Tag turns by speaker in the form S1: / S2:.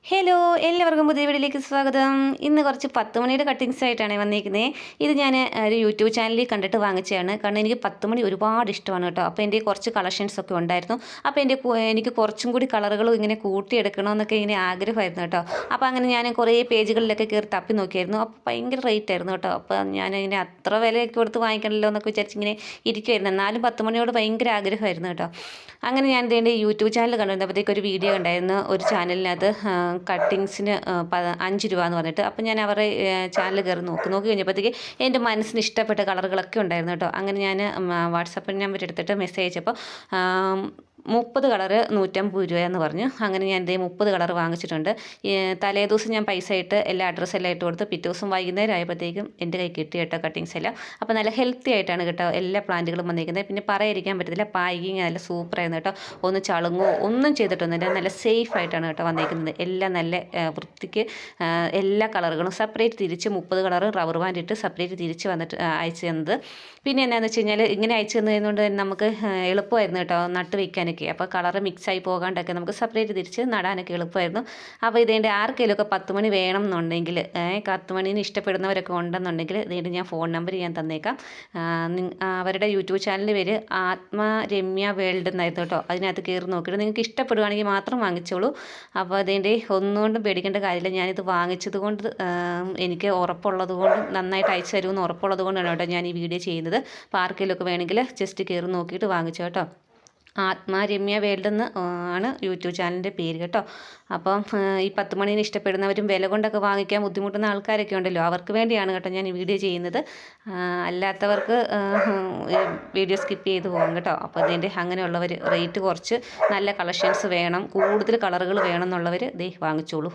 S1: Hello, എല്ലാവർക്കും പുതിയ വീഡിയോയിലേക്ക് സ്വാഗതം. ഇന്ന് കുറച്ച് 10 മണിയുടെ കട്ടിങ്സ് ആയിട്ടാണ് വന്നിരിക്കുന്നത്. ഇത് ഞാൻ ഒരു യൂട്യൂബ് ചാനലിൽ കണ്ടിട്ട് വാങ്ങിച്ചതാണ്. കാരണം എനിക്ക് 10 മണി ഒരുപാട് ഇഷ്ടമാണ് കേട്ടോ. അപ്പോൾ എൻ്റെ കുറച്ച് കളക്ഷൻസ് ഒക്കെ ഉണ്ടായിരുന്നു. അപ്പോൾ എനിക്ക് കുറച്ചും കൂടി കളറുകളും ഇങ്ങനെ കൂട്ടിയെടുക്കണമെന്നൊക്കെ ഇങ്ങനെ ആഗ്രഹമായിരുന്നു കേട്ടോ. അപ്പോൾ അങ്ങനെ ഞാൻ കുറേ പേജുകളിലൊക്കെ കയറി തപ്പി നോക്കിയായിരുന്നു. അപ്പോൾ ഭയങ്കര റേറ്റ് ആയിരുന്നു കേട്ടോ. അപ്പോൾ ഞാനിങ്ങനെ അത്ര വിലയൊക്കെ കൊടുത്ത് വാങ്ങിക്കണമല്ലോ എന്നൊക്കെ വിചാരിച്ചിങ്ങനെ ഇരിക്കുമായിരുന്നു. എന്നാലും 10 മണിയോട് ഭയങ്കര ആഗ്രഹമായിരുന്നു കേട്ടോ. അങ്ങനെ ഞാൻ ഇതിൻ്റെ യൂട്യൂബ് ചാനൽ കണ്ടിരുന്നപ്പോഴത്തേക്ക് ഒരു വീഡിയോ ഉണ്ടായിരുന്നു. ഒരു ചാനലിനകത്ത് കട്ടിങ്സിന് 5 രൂപ എന്ന് പറഞ്ഞിട്ട്. അപ്പോൾ ഞാൻ അവരുടെ ചാനൽ കയറി നോക്കി കഴിഞ്ഞപ്പോഴത്തേക്ക് എൻ്റെ മനസ്സിന് ഇഷ്ടപ്പെട്ട കളറുകളൊക്കെ ഉണ്ടായിരുന്നു കേട്ടോ. അങ്ങനെ ഞാൻ വാട്സപ്പ് നമ്പർ എടുത്തിട്ട് മെസ്സേജ് അയച്ചപ്പോൾ 30 കളറ് 150 രൂപയെന്ന് പറഞ്ഞു. അങ്ങനെ ഞാൻ ഇതേ 30 കളർ വാങ്ങിച്ചിട്ടുണ്ട്. തലേദിവസം ഞാൻ പൈസ ഇട്ട് എല്ലാ അഡ്രസ്സെല്ലാം ഇട്ട് കൊടുത്ത് പിറ്റേ ദിവസം വൈകുന്നേരം ആയപ്പോഴത്തേക്കും എൻ്റെ കൈ കിട്ടി കേട്ടോ കട്ടിങ്സ് എല്ലാം. അപ്പോൾ നല്ല ഹെൽത്തി ആയിട്ടാണ് കേട്ടോ എല്ലാ പ്ലാന്റുകളും വന്നിരിക്കുന്നത്. പിന്നെ പറയാതിരിക്കാൻ പറ്റത്തില്ല, പാക്കിങ് നല്ല സൂപ്പറായിരുന്നു കേട്ടോ. ഒന്ന് ചളുങ്ങോ ഒന്നും ചെയ്തിട്ടൊന്നുമില്ല, നല്ല സേഫ് ആയിട്ടാണ് കേട്ടോ വന്നിരിക്കുന്നത്. എല്ലാം നല്ല വൃത്തിക്ക് എല്ലാ കളറുകളും സെപ്പറേറ്റ് തിരിച്ച് 30 കളർ റബ്ബർ ബാൻഡ് ഇട്ട് സെപ്പറേറ്റ് തിരിച്ച് വന്നിട്ട് അയച്ചു തന്നത്. പിന്നെ എന്നാന്ന് വെച്ച് കഴിഞ്ഞാൽ ഇങ്ങനെ അയച്ചു തന്നതുകൊണ്ട് തന്നെ നമുക്ക് എളുപ്പമായിരുന്നു കേട്ടോ നട്ട് വയ്ക്കാനൊക്കെ. അപ്പോൾ കളറ് മിക്സായി പോകാണ്ടൊക്കെ നമുക്ക് സെപ്പറേറ്റ് തിരിച്ച് നടാനൊക്കെ എളുപ്പമായിരുന്നു. അപ്പോൾ ഇതേൻ്റെ ആർക്കെങ്കിലുമൊക്കെ 10 മണി വേണം എന്നുണ്ടെങ്കിൽ 10 മണീന് ഇഷ്ടപ്പെടുന്നവരൊക്കെ ഉണ്ടെന്നുണ്ടെങ്കിൽ ഇതേൻ്റെ ഞാൻ ഫോൺ നമ്പർ ഞാൻ തന്നേക്കാം. അവരുടെ യൂട്യൂബ് ചാനലിൽ പേര് രമ്യ വേൾഡ് എന്നായിരുന്നു കേട്ടോ. അതിനകത്ത് കയറി നോക്കിയിട്ട് നിങ്ങൾക്ക് ഇഷ്ടപ്പെടുകയാണെങ്കിൽ മാത്രം വാങ്ങിച്ചോളൂ. അപ്പോൾ അതിൻ്റെ ഒന്നുകൊണ്ടും പേടിക്കേണ്ട കാര്യമില്ല. ഞാനിത് വാങ്ങിച്ചത് കൊണ്ട് എനിക്ക് ഉറപ്പുള്ളത് കൊണ്ട് നന്നായിട്ട് അയച്ചു തരുമെന്ന് ഉറപ്പുള്ളത് കൊണ്ടാണ് കേട്ടോ ഞാൻ ഈ വീഡിയോ ചെയ്യുന്നത്. അപ്പോൾ ആർക്കെങ്കിലുമൊക്കെ വേണമെങ്കിൽ ജസ്റ്റ് കയറി നോക്കിയിട്ട് വാങ്ങിച്ചോ കേട്ടോ. രമ്യ വേൾഡ് എന്ന് ആണ് യൂട്യൂബ് ചാനലിൻ്റെ പേര് കേട്ടോ. അപ്പം ഈ 10 മണീന് ഇഷ്ടപ്പെടുന്നവരും വില കൊണ്ടൊക്കെ വാങ്ങിക്കാൻ ബുദ്ധിമുട്ടുന്ന ആൾക്കാരൊക്കെ ഉണ്ടല്ലോ, അവർക്ക് വേണ്ടിയാണ് കേട്ടോ ഞാൻ ഈ വീഡിയോ ചെയ്യുന്നത്. അല്ലാത്തവർക്ക് വീഡിയോ സ്കിപ്പ് ചെയ്ത് പോകും കേട്ടോ. അപ്പോൾ ഇതിൻ്റെ അങ്ങനെയുള്ളവർ റേറ്റ് കുറച്ച് നല്ല കളക്ഷൻസ് വേണം, കൂടുതൽ കളറുകൾ വേണം എന്നുള്ളവർ ദേ വാങ്ങിച്ചോളൂ.